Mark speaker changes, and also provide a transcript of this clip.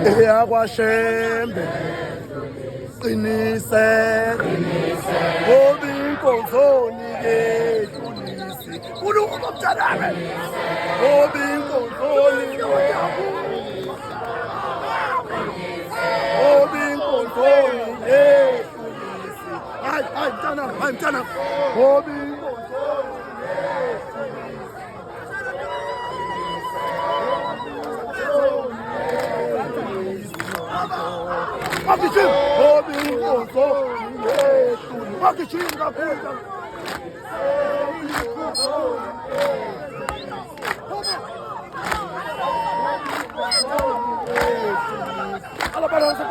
Speaker 1: eyakwashembe qinise ngoba inkonzoni yedlulisi uNkulunkulu mthaname ngoba inkonzoni ngoba inkonzoni yedlulisi hayi mthaname ngoba Makicim, Robin Bozo, Makicim, Kaputa. Alla para você,